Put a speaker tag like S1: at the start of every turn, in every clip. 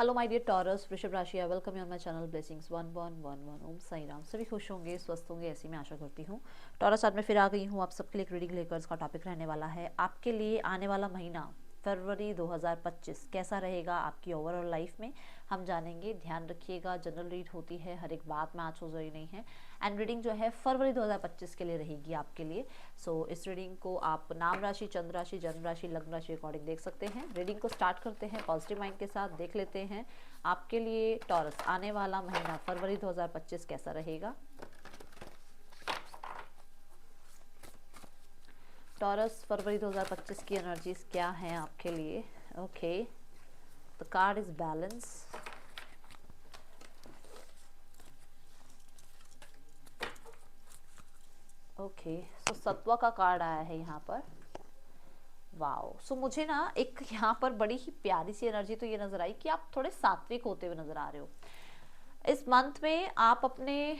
S1: Hello my dear taurus, वृषभ राशि, I welcome you on my channel blessings 1111। ओम साई राम। सभी खुश होंगे, स्वस्थ होंगे, ऐसी मैं आशा करती हूँ। टॉरस, आज मैं फिर आ गई हूँ आप सबके लिए एक रीडिंग लेकर। इसका टॉपिक रहने वाला है आपके लिए आने वाला महीना फरवरी 2025 कैसा रहेगा आपकी ओवरऑल लाइफ में, हम जानेंगे। ध्यान रखिएगा, जनरल रीड होती है, हर एक बात मैच हो रही नहीं है। एंड रीडिंग जो है फरवरी 2025 के लिए रहेगी आपके लिए। सो इस रीडिंग को आप नाम राशि, चंद्र राशि, जन्म राशि, लग्न राशि अकॉर्डिंग देख सकते हैं। रीडिंग को स्टार्ट करते हैं पॉजिटिव माइंड के साथ। देख लेते हैं आपके लिए टॉरस आने वाला महीना फरवरी 2025 कैसा रहेगा। टॉरस, फरवरी 2025 की एनर्जीज क्या हैं आपके लिए। Okay, the card is balance. Okay, so सत्वा का कार्ड आया है यहाँ पर। वाओ, सो मुझे ना एक यहाँ पर बड़ी ही प्यारी सी एनर्जी तो ये नजर आई कि आप थोड़े सात्विक होते हुए नजर आ रहे हो। इस मंथ में आप अपने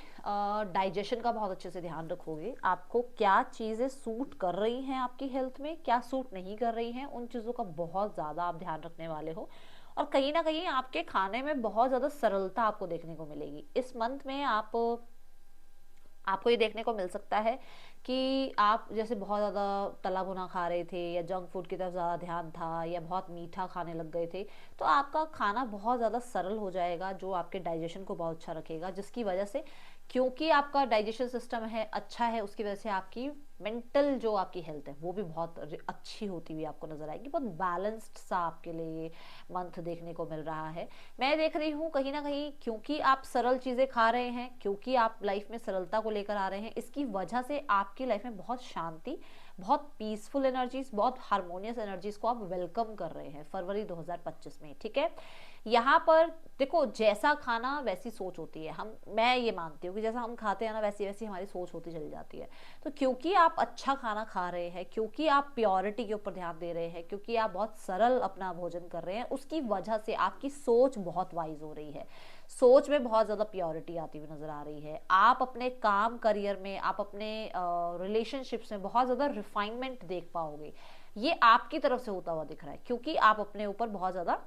S1: डाइजेशन का बहुत अच्छे से ध्यान रखोगे। आपको क्या चीज़ें सूट कर रही हैं आपकी हेल्थ में, क्या सूट नहीं कर रही हैं, उन चीज़ों का बहुत ज़्यादा आप ध्यान रखने वाले हो। और कहीं ना कहीं आपके खाने में बहुत ज़्यादा सरलता आपको देखने को मिलेगी इस मंथ में। आपको ये देखने को मिल सकता है कि आप जैसे बहुत ज़्यादा तला भुना खा रहे थे या जंक फूड की तरफ ज़्यादा ध्यान था या बहुत मीठा खाने लग गए थे, तो आपका खाना बहुत ज़्यादा सरल हो जाएगा, जो आपके डाइजेशन को बहुत अच्छा रखेगा। जिसकी वजह से, क्योंकि आपका डाइजेशन सिस्टम है अच्छा है, उसकी वजह से आपकी मेंटल जो आपकी हेल्थ है वो भी बहुत अच्छी होती हुई आपको नजर आएगी। बहुत बैलेंस्ड सा आपके लिए ये मंथ देखने को मिल रहा है। मैं देख रही हूँ कहीं ना कहीं, क्योंकि आप सरल चीज़ें खा रहे हैं, क्योंकि आप लाइफ में सरलता को लेकर आ रहे हैं, इसकी वजह से आपकी लाइफ में बहुत शांति, बहुत पीसफुल एनर्जीज, बहुत हारमोनियस एनर्जीज को आप वेलकम कर रहे हैं फरवरी 2025 में। ठीक है, यहाँ पर देखो, जैसा खाना वैसी सोच होती है। मैं ये मानती हूँ कि जैसा हम खाते हैं ना, वैसी वैसी हमारी सोच होती चली जाती है। तो क्योंकि आप अच्छा खाना खा रहे हैं, क्योंकि आप प्योरिटी के ऊपर ध्यान दे रहे हैं, क्योंकि आप बहुत सरल अपना भोजन कर रहे हैं, उसकी वजह से आपकी सोच बहुत वाइज हो रही है। सोच में बहुत ज़्यादा प्योरिटी आती हुई नज़र आ रही है। आप अपने काम, करियर में, आप अपने रिलेशनशिप्स में बहुत ज़्यादा रिफाइनमेंट देख पाओगे। ये आपकी तरफ से होता हुआ दिख रहा है, क्योंकि आप अपने ऊपर बहुत ज़्यादा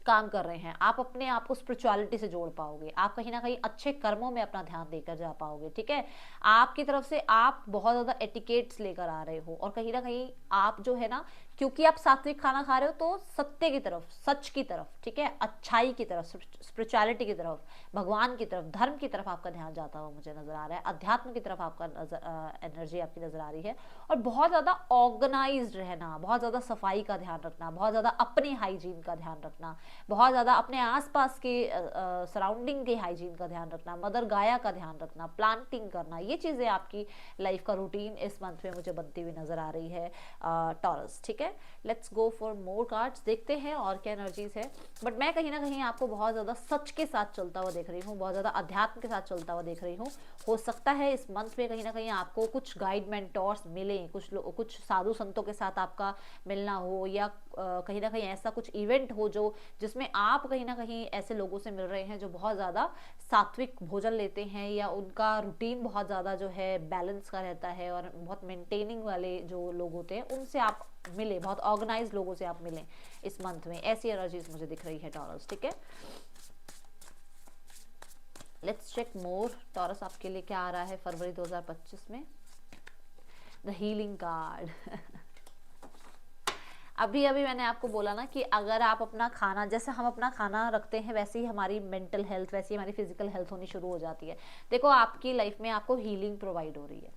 S1: काम कर रहे हैं। आप अपने आप को स्पिरिचुअलिटी से जोड़ पाओगे। आप कहीं ना कहीं अच्छे कर्मों में अपना ध्यान देकर जा पाओगे। ठीक है, आपकी तरफ से आप बहुत ज़्यादा एटिकेट्स लेकर आ रहे हो, और कहीं ना कहीं आप जो है ना, क्योंकि आप सात्विक खाना खा रहे हो, तो सत्य की तरफ, सच की तरफ, ठीक है, अच्छाई की तरफ, स्पिरिचुअलिटी की तरफ, भगवान की तरफ, धर्म की तरफ आपका ध्यान जाता हुआ मुझे नजर आ रहा है। अध्यात्म की तरफ आपका एनर्जी आपकी नजर आ रही है। और बहुत ज़्यादा ऑर्गेनाइज्ड रहना, बहुत ज़्यादा सफाई का ध्यान रखना, बहुत ज़्यादा अपने हाइजीन का ध्यान रखना, बहुत ज़्यादा अपने आसपास के सराउंडिंग के हाइजीन का ध्यान रखना, मदर गाया का ध्यान रखना, प्लांटिंग करना, ये चीज़ें आपकी लाइफ का रूटीन इस मंथ में मुझे बनती हुई नजर आ रही है टॉरस। ठीक है, let's go for more cards, देखते हैं और क्या एनर्जीज है। बट मैं कहीं ना कहीं आपको बहुत ज़्यादा सच के साथ चलता हुआ देख रही हूँ, बहुत ज़्यादा अध्यात्म के साथ चलता हुआ देख रही हूँ। हो सकता है इस मंथ में कहीं ना कहीं आपको कुछ गाइड मेंटोर्स मिले, कुछ साधु संतों के साथ आपका मिलना हो, या कहीं ना कहीं ऐसा कुछ इवेंट हो जो जिसमें आप कहीं ना कहीं ऐसे लोगों से मिल रहे हैं जो बहुत ज़्यादा सात्विक भोजन लेते हैं, या उनका रूटीन बहुत ज़्यादा जो है बैलेंस का रहता है, और बहुत मेंटेनिंग वाले जो लोग होते हैं उनसे आप मिले, बहुत ऑर्गेनाइज लोगों से आप मिलें इस मंथ में। ऐसी एनर्जीज मुझे दिख रही है टॉरस। ठीक है, लेट्स चेक मोर। टॉरस, आपके लिए क्या आ रहा है फरवरी 2025 में। The healing card. अभी अभी मैंने आपको बोला ना कि अगर आप अपना खाना, जैसे हम अपना खाना रखते हैं, वैसे ही हमारी मेंटल हेल्थ, वैसे ही हमारी फिजिकल हेल्थ होनी शुरू हो जाती है। देखो, आपकी लाइफ में आपको हीलिंग प्रोवाइड हो रही है।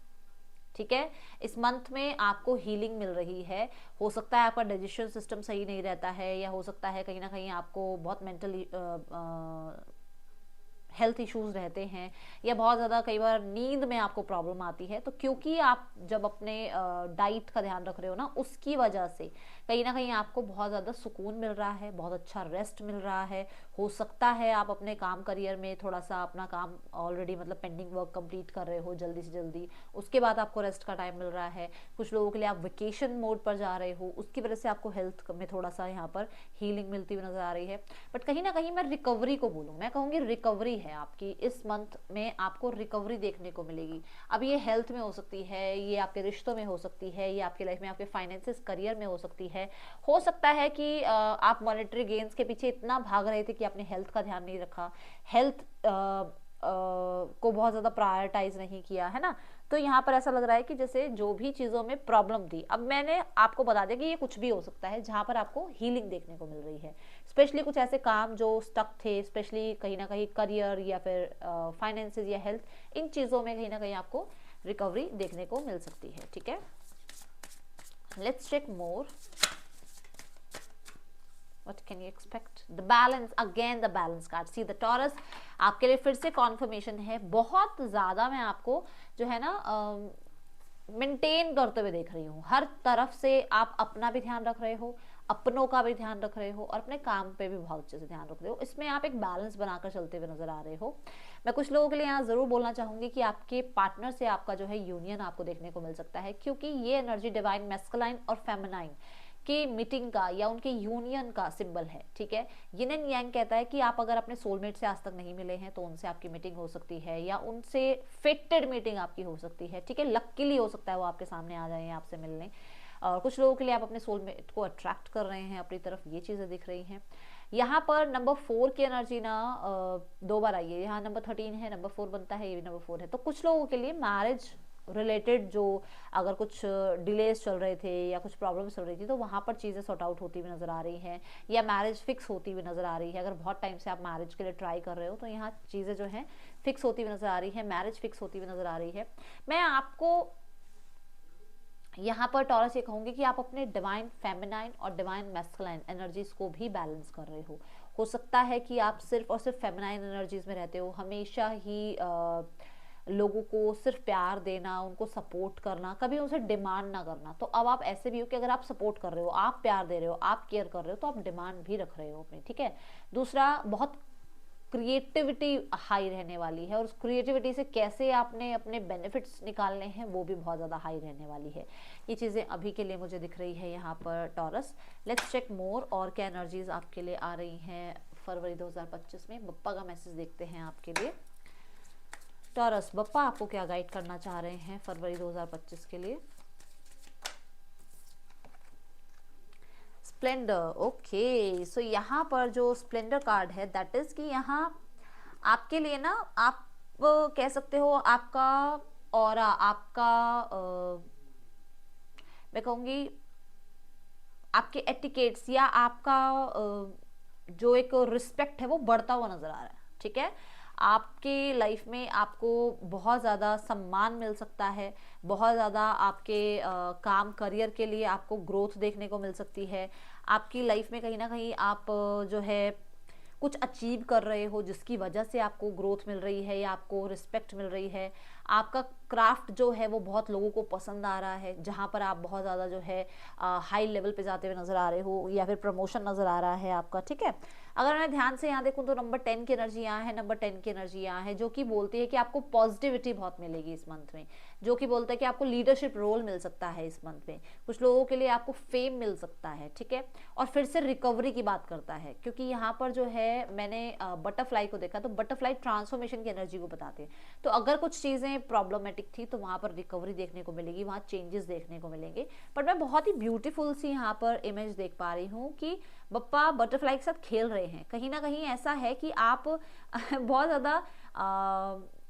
S1: ठीक है, इस मंथ में आपको हीलिंग मिल रही है। हो सकता है आपका डाइजेशन सिस्टम सही नहीं रहता है, या हो सकता है कहीं ना कहीं आपको बहुत मेंटली हेल्थ इश्यूज रहते हैं, या बहुत ज़्यादा कई बार नींद में आपको प्रॉब्लम आती है। तो क्योंकि आप जब अपने डाइट का ध्यान रख रहे हो ना, उसकी वजह से कहीं ना कहीं आपको बहुत ज़्यादा सुकून मिल रहा है, बहुत अच्छा रेस्ट मिल रहा है। हो सकता है आप अपने काम, करियर में थोड़ा सा अपना काम ऑलरेडी, मतलब पेंडिंग वर्क कंप्लीट कर रहे हो जल्दी से जल्दी, उसके बाद आपको रेस्ट का टाइम मिल रहा है। कुछ लोगों के लिए आप वेकेशन मोड पर जा रहे हो, उसकी वजह से आपको हेल्थ में थोड़ा सा यहाँ पर हीलिंग मिलती हुई नजर आ रही है। बट कहीं ना कहीं मैं रिकवरी को बोलूँ, मैं कहूँगी रिकवरी है। है आपकी, इस मंथ में आपको रिकवरी देखने को मिलेगी। अब ये हेल्थ में हो सकती है, ये आपके रिश्तों में हो सकती है, ये आपकी लाइफ में, आपके फाइनेंसेस, करियर में हो सकती है। हो सकता है कि आप मॉनेटरी गेन्स के पीछे इतना भाग रहे थे कि आपने हेल्थ का ध्यान नहीं रखा, हेल्थ को बहुत ज़्यादा प्रायोरिटाइज नहीं किया, है ना। तो यहाँ पर ऐसा लग रहा है कि जैसे जो भी चीज़ों में प्रॉब्लम थी, अब मैंने आपको बता दिया कि ये कुछ भी हो सकता है जहाँ पर आपको हीलिंग देखने को मिल रही है। स्पेशली कुछ ऐसे काम जो स्टक थे, स्पेशली कहीं ना कहीं करियर या फिर फाइनेंसेस या हेल्थ, इन चीज़ों में कहीं ना कहीं आपको रिकवरी देखने को मिल सकती है। ठीक है, let's check more. What can you expect? The balance, again the balance card. See the Taurus, आपके लिए फिर से कॉन्फर्मेशन है। बहुत ज़्यादा मैं आपको जो है ना मेंटेन करते हुए देख रही हूँ। हर तरफ से आप अपना भी ध्यान रख रहे हो, अपनों का भी ध्यान रख रहे हो, और अपने काम पे भी बहुत अच्छे से ध्यान रख रहे हो। इसमें आप एक बैलेंस बनाकर चलते हुए नजर आ रहे हो। मैं कुछ लोगों के लिए यहाँ जरूर बोलना चाहूंगी कि आपके पार्टनर से आपका जो है यूनियन आपको देखने को मिल सकता है, क्योंकि ये एनर्जी डिवाइन मैस्कुलाइन और फेमिनाइन की मीटिंग का या उनके यूनियन का सिंबल है। ठीक है, यिन एंड यांग कहता है कि आप अगर अपने सोलमेट से आज तक नहीं मिले हैं तो उनसे आपकी मीटिंग हो सकती है, या उनसे फेटेड मीटिंग आपकी हो सकती है। ठीक है, लकीली हो सकता है वो आपके सामने आ जाए आपसे मिलने। और कुछ लोगों के लिए आप अपने सोलमेट को अट्रैक्ट कर रहे हैं अपनी तरफ, ये चीज़ें दिख रही हैं। यहाँ पर नंबर 4 की एनर्जी ना 2 बार आई है। यहाँ नंबर 13 है, नंबर 4 बनता है, ये भी नंबर 4 है। तो कुछ लोगों के लिए मैरिज रिलेटेड जो अगर कुछ डिलेज चल रहे थे या कुछ प्रॉब्लम्स चल रही थी, तो वहाँ पर चीज़ें सॉर्ट आउट होती हुई नज़र आ रही हैं, या मैरिज फिक्स होती हुई नज़र आ रही है। अगर बहुत टाइम से आप मैरिज के लिए ट्राई कर रहे हो तो यहाँ चीज़ें जो हैं फिक्स होती हुई नज़र आ रही है, मैरिज फिक्स होती हुई नज़र आ रही है। मैं आपको यहाँ पर टॉरस ये कहूँगी कि आप अपने डिवाइन फेमिनाइन और डिवाइन मैस्कुलाइन एनर्जीज को भी बैलेंस कर रहे हो सकता है कि आप सिर्फ और सिर्फ फेमिनाइन एनर्जीज में रहते हो, हमेशा ही लोगों को सिर्फ प्यार देना, उनको सपोर्ट करना, कभी उनसे डिमांड ना करना। तो अब आप ऐसे भी हो कि अगर आप सपोर्ट कर रहे हो, आप प्यार दे रहे हो, आप केयर कर रहे हो, तो आप डिमांड भी रख रहे हो अपनी। ठीक है, दूसरा, बहुत क्रिएटिविटी हाई रहने वाली है, और उस क्रिएटिविटी से कैसे आपने अपने बेनिफिट्स निकालने हैं वो भी बहुत ज़्यादा हाई रहने वाली है। ये चीज़ें अभी के लिए मुझे दिख रही है यहाँ पर टॉरस। लेट्स चेक मोर, और क्या एनर्जीज आपके लिए आ रही हैं फरवरी 2025 में। बप्पा का मैसेज देखते हैं आपके लिए। टॉरस, बप्पा आपको क्या गाइड करना चाह रहे हैं फरवरी 2025 के लिए? Splendor, okay. सो यहाँ पर जो स्प्लेंडर कार्ड है, दैट इज कि यहाँ आपके लिए ना, आप कह सकते हो आपका ऑरा, आपका मैं कहूँगी आपके एटिकेट्स या आपका जो एक रिस्पेक्ट है वो बढ़ता हुआ नजर आ रहा है। ठीक है, आपके लाइफ में आपको बहुत ज़्यादा सम्मान मिल सकता है, बहुत ज़्यादा आपके काम करियर के लिए आपको ग्रोथ देखने को मिल सकती है। आपकी लाइफ में कहीं ना कहीं आप जो है कुछ अचीव कर रहे हो जिसकी वजह से आपको ग्रोथ मिल रही है या आपको रिस्पेक्ट मिल रही है। आपका क्राफ्ट जो है वो बहुत लोगों को पसंद आ रहा है, जहाँ पर आप बहुत ज़्यादा जो है हाई लेवल पे जाते हुए नज़र आ रहे हो, या फिर प्रमोशन नज़र आ रहा है आपका। ठीक है, अगर मैं ध्यान से यहाँ देखूँ तो नंबर 10 की एनर्जी यहाँ है, नंबर 10 की एनर्जी यहाँ है, जो कि बोलती है कि आपको पॉजिटिविटी बहुत मिलेगी इस मंथ में, जो कि बोलता है कि आपको लीडरशिप रोल मिल सकता है इस मंथ में। कुछ लोगों के लिए आपको फेम मिल सकता है। ठीक है, और फिर से रिकवरी की बात करता है, क्योंकि यहाँ पर जो है मैंने बटरफ्लाई को देखा, तो बटरफ्लाई ट्रांसफॉर्मेशन की एनर्जी को बताते हैं। तो अगर कुछ चीज़ें प्रॉब्लमेटिक थी तो वहाँ पर रिकवरी देखने को मिलेगी, वहाँ चेंजेस देखने को मिलेंगे। बट मैं बहुत ही ब्यूटीफुल सी यहाँ पर इमेज देख पा रही हूँ कि बप्पा बटरफ्लाई के साथ खेल रहे हैं। कहीं ना कहीं ऐसा है कि आप बहुत ज़्यादा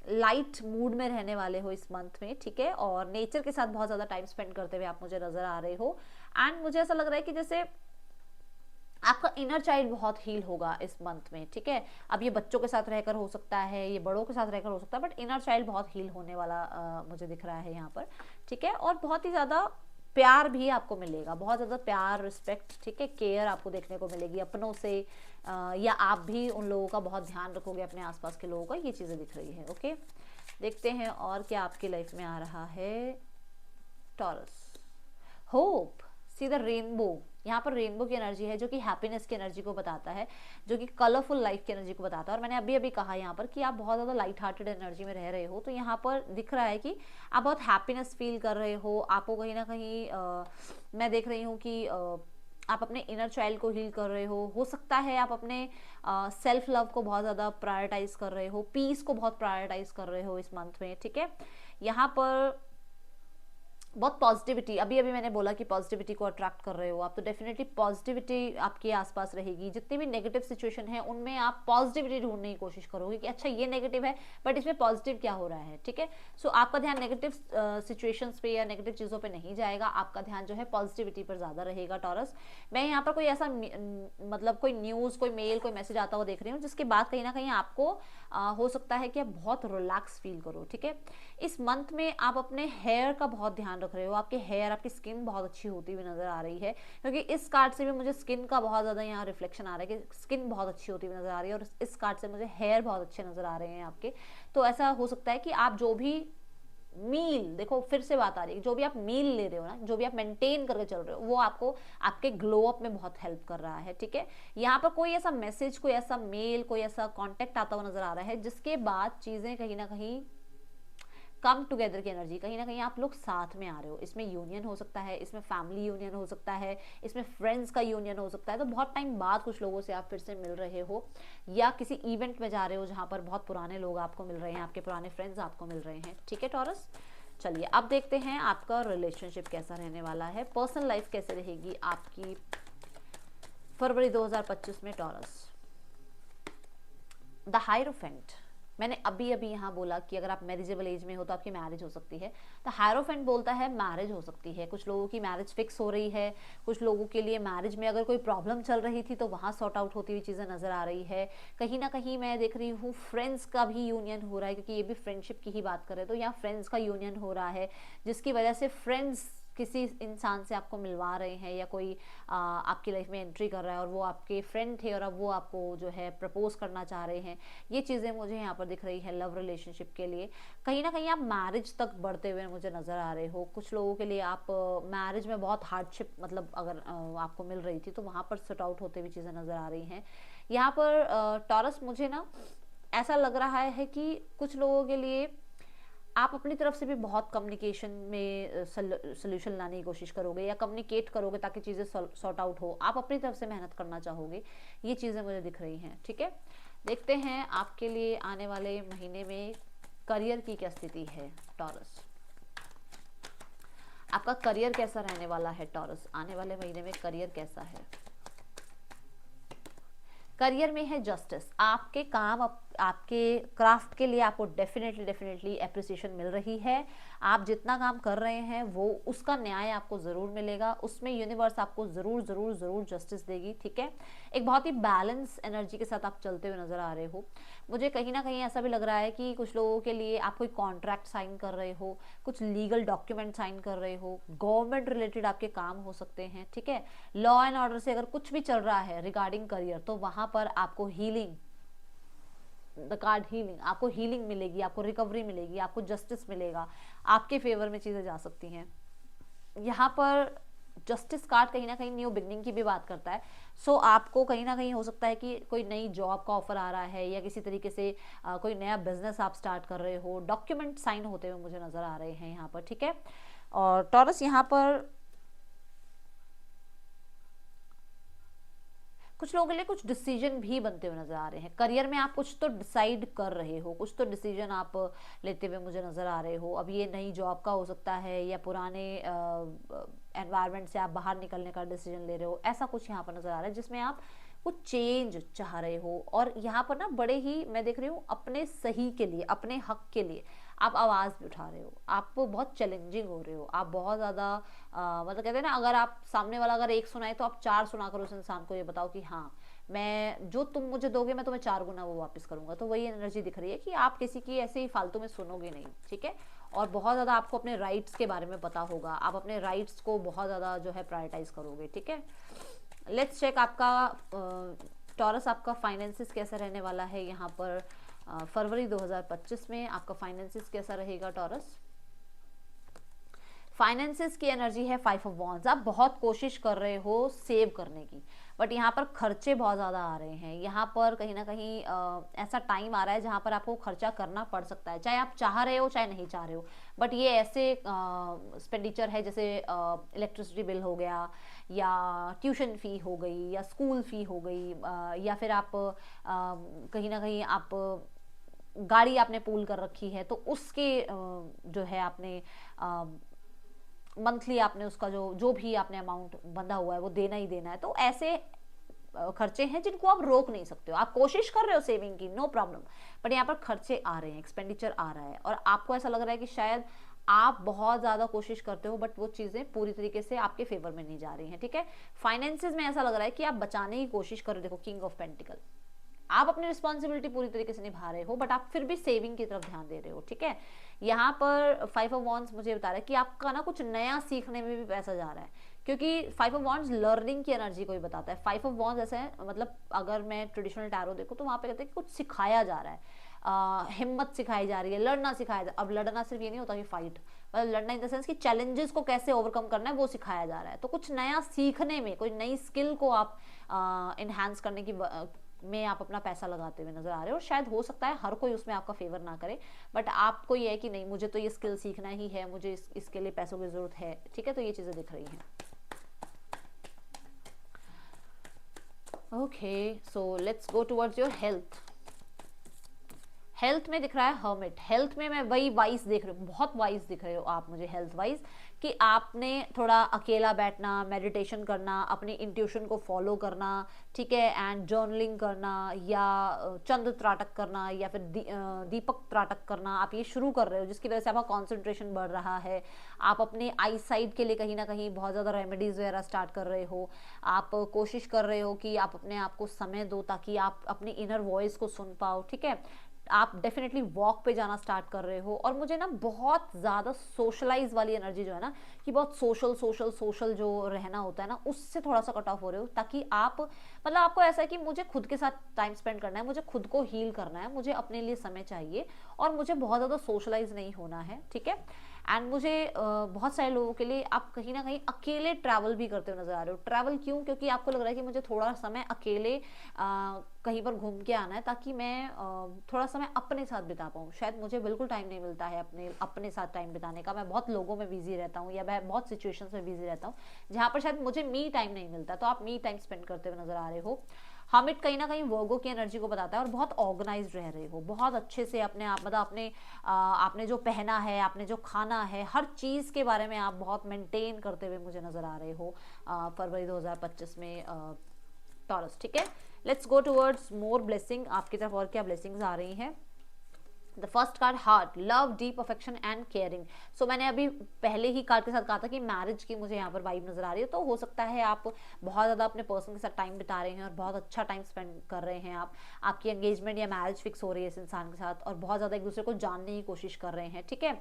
S1: लाइट मूड में रहने वाले हो इस मंथ में। ठीक है, और नेचर के साथ बहुत ज़्यादा टाइम स्पेंड करते हुए आप मुझे नज़र आ रहे हो। एंड मुझे ऐसा लग रहा है कि जैसे आपका इनर चाइल्ड बहुत हील होगा इस मंथ में। ठीक है, अब ये बच्चों के साथ रहकर हो सकता है, ये बड़ों के साथ रहकर हो सकता है, बट इनर चाइल्ड बहुत हील होने वाला मुझे दिख रहा है यहाँ पर। ठीक है, और बहुत ही ज़्यादा प्यार भी आपको मिलेगा, बहुत ज़्यादा प्यार, रिस्पेक्ट, ठीक है, केयर आपको देखने को मिलेगी अपनों से, या आप भी उन लोगों का बहुत ध्यान रखोगे, अपने आसपास के लोगों का। ये चीज़ें दिख रही है। ओके, देखते हैं और क्या आपकी लाइफ में आ रहा है taurus. Hope, see the rainbow, यहाँ पर रेनबो की एनर्जी है जो कि हैप्पीनेस की एनर्जी को बताता है, जो कि कलरफुल लाइफ की एनर्जी को बताता है। और मैंने अभी अभी कहा यहाँ पर कि आप बहुत ज़्यादा लाइट हार्टेड एनर्जी में रह रहे हो, तो यहाँ पर दिख रहा है कि आप बहुत हैप्पीनेस फील कर रहे हो। आपको कहीं ना कहीं मैं देख रही हूँ कि आप अपने इनर चाइल्ड को हील कर रहे हो सकता है आप अपने सेल्फ लव को बहुत ज़्यादा प्रायोरिटाइज कर रहे हो, पीस को बहुत प्रायोरिटाइज कर रहे हो इस मंथ में, ठीक है। यहाँ पर बहुत पॉजिटिविटी, अभी अभी मैंने बोला कि पॉजिटिविटी को अट्रैक्ट कर रहे हो आप, तो डेफिनेटली पॉजिटिविटी आपके आसपास रहेगी। जितनी भी नेगेटिव सिचुएशन है उनमें आप पॉजिटिविटी ढूंढने की कोशिश करोगे कि अच्छा ये नेगेटिव है बट इसमें पॉजिटिव क्या हो रहा है, ठीक है। सो आपका ध्यान नेगेटिव सिचुएशंस पे या नेगेटिव चीज़ों पे नहीं जाएगा, आपका ध्यान जो है पॉजिटिविटी पर ज़्यादा रहेगा टॉरस। मैं यहाँ पर कोई ऐसा मतलब कोई न्यूज़, कोई मेल, कोई मैसेज आता हुआ देख रही हूँ जिसके बाद कहीं ना कहीं आपको हो सकता है कि आप बहुत रिलैक्स फील करो, ठीक है। इस मंथ में आप अपने हेयर का बहुत ध्यान रख रहे हो, आपके हेयर, आपकी स्किन बहुत अच्छी होती हुई नजर आ रही है, क्योंकि इस कार्ड से भी मुझे स्किन का बहुत ज़्यादा यहाँ रिफ्लेक्शन आ रहा है कि स्किन बहुत अच्छी होती हुई नजर आ रही है, और इस कार्ड से मुझे हेयर बहुत अच्छे नजर आ रहे हैं आपके। तो ऐसा हो सकता है कि आप जो भी मील, देखो फिर से बात आ रही है, जो भी आप मील ले रहे हो ना, जो भी आप मेंटेन करके चल रहे हो, वो आपको आपके ग्लो अप में बहुत हेल्प कर रहा है, ठीक है। यहाँ पर कोई ऐसा मैसेज, कोई ऐसा मेल, कोई ऐसा कांटेक्ट आता हुआ नजर आ रहा है जिसके बाद चीजें कहीं ना कहीं कम टुगेदर की एनर्जी, कहीं ना कहीं आप लोग साथ में आ रहे हो। इसमें यूनियन हो सकता है, इसमें फैमिली यूनियन हो सकता है, इसमें फ्रेंड्स का यूनियन हो सकता है। तो बहुत टाइम बाद कुछ लोगों से आप फिर से मिल रहे हो, या किसी इवेंट में जा रहे हो जहाँ पर बहुत पुराने लोग आपको मिल रहे हैं, आपके पुराने फ्रेंड्स आपको मिल रहे हैं, ठीक है टॉरस। चलिए अब देखते हैं आपका रिलेशनशिप कैसा रहने वाला है, पर्सनल लाइफ कैसे रहेगी आपकी फरवरी 2025 में टॉरस। द हायरोफेंट, मैंने अभी अभी यहाँ बोला कि अगर आप मैरिजेबल एज में हो तो आपकी मैरिज हो सकती है। तो हायरोफेंट बोलता है मैरिज हो सकती है, कुछ लोगों की मैरिज फिक्स हो रही है, कुछ लोगों के लिए मैरिज में अगर कोई प्रॉब्लम चल रही थी तो वहाँ सॉर्ट आउट होती हुई चीज़ें नजर आ रही है। कहीं ना कहीं मैं देख रही हूँ फ्रेंड्स का भी यूनियन हो रहा है, क्योंकि ये भी फ्रेंडशिप की ही बात करें तो यहाँ फ्रेंड्स का यूनियन हो रहा है, जिसकी वजह से फ्रेंड्स किसी इंसान से आपको मिलवा रहे हैं, या कोई आपकी लाइफ में एंट्री कर रहा है और वो आपके फ्रेंड थे और अब वो आपको जो है प्रपोज करना चाह रहे हैं। ये चीज़ें मुझे यहाँ पर दिख रही है लव रिलेशनशिप के लिए। कहीं ना कहीं आप मैरिज तक बढ़ते हुए मुझे नज़र आ रहे हो। कुछ लोगों के लिए आप मैरिज में बहुत हार्डशिप, मतलब अगर आपको मिल रही थी तो वहाँ पर सेट आउट होते हुए चीज़ें नज़र आ रही हैं। यहाँ पर टॉरस मुझे ना ऐसा लग रहा है कि कुछ लोगों के लिए आप अपनी तरफ से भी बहुत कम्युनिकेशन में सोल्यूशन लाने की कोशिश करोगे, या कम्युनिकेट करोगे ताकि चीज़ें सॉर्ट आउट हो, आप अपनी तरफ से मेहनत करना चाहोगे। ये चीज़ें मुझे दिख रही हैं, ठीक है। देखते हैं आपके लिए आने वाले महीने में करियर की क्या स्थिति है टॉरस। आपका करियर कैसा रहने वाला है टॉरस, आने वाले महीने में करियर कैसा है। करियर में है जस्टिस, आपके काम, आपके क्राफ्ट के लिए आपको डेफिनेटली अप्रिसिएशन मिल रही है। आप जितना काम कर रहे हैं वो उसका न्याय आपको ज़रूर मिलेगा, उसमें यूनिवर्स आपको ज़रूर जस्टिस देगी, ठीक है। एक बहुत ही बैलेंस एनर्जी के साथ आप चलते हुए नज़र आ रहे हो। मुझे कहीं ना कहीं ऐसा भी लग रहा है कि कुछ लोगों के लिए आप कोई कॉन्ट्रैक्ट साइन कर रहे हो, कुछ लीगल डॉक्यूमेंट साइन कर रहे हो, गवर्नमेंट रिलेटेड आपके काम हो सकते हैं, ठीक है। लॉ एंड ऑर्डर से अगर कुछ भी चल रहा है रिगार्डिंग करियर, तो वहाँ पर आपको हीलिंग, द कार्ड हीलिंग, आपको हीलिंग मिलेगी, आपको रिकवरी मिलेगी, आपको जस्टिस मिलेगा, आपके फेवर में चीज़ें जा सकती हैं। यहाँ पर जस्टिस कार्ड कहीं ना कहीं न्यू बिगनिंग की भी बात करता है। सो आपको कहीं ना कहीं हो सकता है कि कोई नई जॉब का ऑफर आ रहा है, या किसी तरीके से कोई नया बिजनेस आप स्टार्ट कर रहे हो, डॉक्यूमेंट साइन होते हुए मुझे नज़र आ रहे हैं यहाँ पर, ठीक है। और टॉरस यहाँ पर कुछ लोगों के लिए कुछ डिसीजन भी बनते हुए नजर आ रहे हैं। करियर में आप कुछ तो डिसाइड कर रहे हो, कुछ तो डिसीजन आप लेते हुए मुझे नजर आ रहे हो। अब ये नई जॉब का हो सकता है, या पुराने एनवायरनमेंट से आप बाहर निकलने का डिसीजन ले रहे हो। ऐसा कुछ यहाँ पर नजर आ रहा है जिसमें आप कुछ चेंज चाह रहे हो, और यहाँ पर ना बड़े ही मैं देख रही हूँ अपने सही के लिए, अपने हक के लिए आप आवाज़ भी उठा रहे हो। आप बहुत चैलेंजिंग हो रहे हो, आप बहुत ज़्यादा मतलब कहते हैं ना, अगर आप सामने वाला अगर एक सुनाए तो आप चार सुनाकर उस इंसान को ये बताओ कि हाँ, मैं जो तुम मुझे दोगे मैं तुम्हें 4 गुना वो वापस करूंगा। तो वही एनर्जी दिख रही है कि आप किसी की ऐसे ही फालतू में सुनोगे नहीं, ठीक है। और बहुत ज़्यादा आपको अपने राइट्स के बारे में पता होगा, आप अपने राइट्स को बहुत ज़्यादा जो है प्रायोरिटाइज करोगे, ठीक है। लेट्स चेक आपका टॉरस, आपका फाइनेंसिस कैसा रहने वाला है यहाँ पर फरवरी 2025 में। आपका फाइनेंसिस कैसा रहेगा टॉरस। फाइनेंसिस की एनर्जी है 5 ऑफ वॉन्ड्स। आप बहुत कोशिश कर रहे हो सेव करने की, बट यहाँ पर खर्चे बहुत ज़्यादा आ रहे हैं। यहाँ पर कहीं ना कहीं ऐसा टाइम आ रहा है जहाँ पर आपको खर्चा करना पड़ सकता है, चाहे आप चाह रहे हो चाहे नहीं चाह रहे हो। बट ये ऐसे एक्सपेंडिचर है जैसे इलेक्ट्रिसिटी बिल हो गया, या ट्यूशन फ़ी हो गई, या स्कूल फ़ी हो गई, या फिर आप कहीं ना कहीं आप गाड़ी आपने पूल कर रखी है तो उसके जो है आपने मंथली आपने उसका जो जो भी आपने अमाउंट बंधा हुआ है वो देना ही देना है। तो ऐसे खर्चे हैं जिनको आप रोक नहीं सकते हो। आप कोशिश कर रहे हो सेविंग की, नो प्रॉब्लम, बट यहाँ पर खर्चे आ रहे हैं, एक्सपेंडिचर आ रहा है, और आपको ऐसा लग रहा है कि शायद आप बहुत ज़्यादा कोशिश करते हो बट वो चीज़ें पूरी तरीके से आपके फेवर में नहीं जा रही हैं, ठीक है। फाइनेंसेस में ऐसा लग रहा है कि आप बचाने की कोशिश कर रहे हो। देखो किंग ऑफ पेंटिकल, आप अपनी रिस्पॉन्सिबिलिटी पूरी तरीके से निभा रहे हो बट आप फिर भी सेविंग की तरफ ध्यान दे रहे हो, ठीक है। यहाँ पर 5 ऑफ वॉन्ड्स मुझे बता रहा है कि आपका ना कुछ नया सीखने में भी पैसा जा रहा है, क्योंकि 5 ऑफ वॉन्ड्स लर्निंग की एनर्जी को ही बताता है। 5 ऑफ वॉन्ड्स ऐसे है, मतलब अगर मैं ट्रेडिशनल टैरो देखूँ तो वहाँ पे कहते हैं कि कुछ सिखाया जा रहा है, हिम्मत सिखाई जा रही है, लड़ना सिखाया जा। अब लड़ना सिर्फ ये नहीं होता कि फाइट, मतलब लड़ना इन द सेंस कि चैलेंजेस को कैसे ओवरकम करना है वो सिखाया जा रहा है। तो कुछ नया सीखने में, कोई नई स्किल को आप इन्हांस करने की में आप अपना पैसा लगाते हुए नजर आ रहे हो। शायद हो सकता है हर कोई उसमें आपका फेवर ना करे, बट आपको ये है कि नहीं मुझे तो ये स्किल सीखना ही है, मुझे इसके लिए पैसों की जरूरत है, ठीक है। तो ये चीजें दिख रही हैं। Okay, so let's go towards your health. Health में दिख रहा है हर्मिट। हेल्थ में मैं वही वाइज देख रही हूँ, बहुत वाइज दिख रहे हो आप मुझे हेल्थ वाइज, कि आपने थोड़ा अकेला बैठना, मेडिटेशन करना, अपनी इंट्यूशन को फॉलो करना, ठीक है, एंड जर्नलिंग करना, या चंद्र त्राटक करना, या फिर दीपक त्राटक करना आप ये शुरू कर रहे हो, जिसकी वजह से आपका कॉन्सेंट्रेशन बढ़ रहा है। आप अपने आई साइड के लिए कहीं ना कहीं बहुत ज़्यादा रेमेडीज़ वगैरह स्टार्ट कर रहे हो। आप कोशिश कर रहे हो कि आप अपने आप को समय दो ताकि आप अपनी इनर वॉइस को सुन पाओ, ठीक है। आप डेफिनेटली वॉक पे जाना स्टार्ट कर रहे हो। और मुझे ना बहुत ज़्यादा सोशलाइज वाली एनर्जी जो है ना, कि बहुत सोशल सोशल सोशल जो रहना होता है ना, उससे थोड़ा सा कट ऑफ हो रहे हो, ताकि आप मतलब आपको ऐसा है कि मुझे खुद के साथ टाइम स्पेंड करना है, मुझे खुद को हील करना है, मुझे अपने लिए समय चाहिए, और मुझे बहुत ज़्यादा सोशलाइज नहीं होना है, ठीक है। एंड मुझे बहुत सारे लोगों के लिए आप कहीं ना कहीं अकेले ट्रैवल भी करते हुए नजर आ रहे हो। ट्रैवल क्यों? क्योंकि आपको लग रहा है कि मुझे थोड़ा समय अकेले कहीं पर घूम के आना है, ताकि मैं थोड़ा समय अपने साथ बिता पाऊँ। शायद मुझे बिल्कुल टाइम नहीं मिलता है अपने साथ टाइम बिताने का। मैं बहुत लोगों में बिजी रहता हूँ, या मैं बहुत सिचुएशंस में बिजी रहता हूँ जहाँ पर शायद मुझे मी टाइम नहीं मिलता। तो आप मी टाइम स्पेंड करते हुए नजर आ रहे हो। हमिट कहीं ना कहीं वर्गो की एनर्जी को बताता है, और बहुत ऑर्गेनाइज रह रहे हो, बहुत अच्छे से अपने आप, मतलब आपने जो पहना है, आपने जो खाना है, हर चीज़ के बारे में आप बहुत मेंटेन करते हुए मुझे नज़र आ रहे हो फरवरी 2025 में टॉरस, ठीक है। Let's go towards more blessing. आपकी तरफ और क्या ब्लेसिंग्स आ रही हैं? The first card heart, love, deep affection and caring. So मैंने अभी पहले ही कार्ड के साथ कहा था कि मैरिज की मुझे यहाँ पर वाइब नजर आ रही है। तो हो सकता है आप बहुत ज़्यादा अपने पर्सन के साथ टाइम बिता रहे हैं और बहुत अच्छा टाइम स्पेंड कर रहे हैं। आपकी एंगेजमेंट या मैरिज फिक्स हो रही है इस इंसान के साथ, और बहुत ज़्यादा एक दूसरे को जानने की कोशिश कर रहे हैं, ठीक है।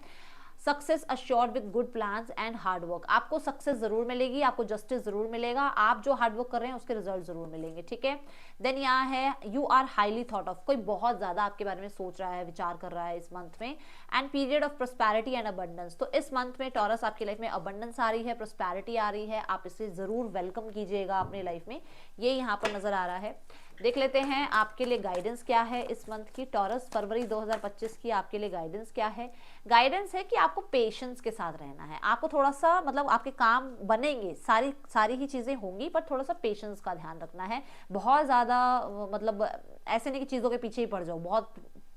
S1: Success assured with good plans and hard work. आपको सक्सेस जरूर मिलेगी, आपको जस्टिस जरूर मिलेगा, आप जो हार्ड वर्क कर रहे हैं उसके रिजल्ट जरूर मिलेंगे, ठीक है। देन यहाँ है you are highly thought of. कोई बहुत ज्यादा आपके बारे में सोच रहा है, विचार कर रहा है इस मंथ में। And period of prosperity and abundance. तो इस मंथ में टॉरस आपकी लाइफ में अबंडेंस आ रही है, प्रोस्पैरिटी आ रही है, आप इसे जरूर वेलकम कीजिएगा अपनी लाइफ में, ये यहाँ पर नजर आ रहा है। देख लेते हैं आपके लिए गाइडेंस क्या है इस मंथ की। टॉरस फरवरी 2025 की आपके लिए गाइडेंस क्या है? गाइडेंस है कि आपको पेशेंस के साथ रहना है। आपको थोड़ा सा, मतलब आपके काम बनेंगे, सारी ही चीज़ें होंगी, पर थोड़ा सा पेशेंस का ध्यान रखना है। बहुत ज़्यादा मतलब ऐसे नहीं कि चीज़ों के पीछे ही पड़ जाओ,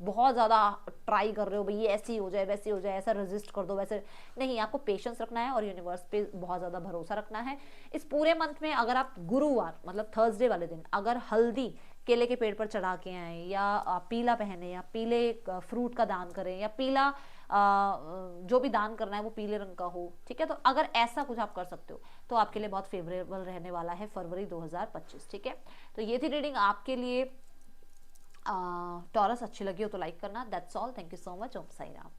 S1: बहुत ज़्यादा ट्राई कर रहे हो भाई ये ऐसी हो जाए वैसी हो जाए, ऐसा रेजिस्ट कर दो वैसे नहीं। आपको पेशेंस रखना है और यूनिवर्स पे बहुत ज़्यादा भरोसा रखना है। इस पूरे मंथ में अगर आप गुरुवार, मतलब थर्सडे वाले दिन, अगर हल्दी केले के पेड़ पर चढ़ा के आए, या पीला पहने, या पीले फ्रूट का दान करें, या पीला जो भी दान करना है वो पीले रंग का हो, ठीक है। तो अगर ऐसा कुछ आप कर सकते हो तो आपके लिए बहुत फेवरेबल रहने वाला है फरवरी 2025, ठीक है। तो ये थी रीडिंग आपके लिए। टॉरस अच्छी लगी हो तो लाइक करना। That's all, thank you so much. Om Sai Ram.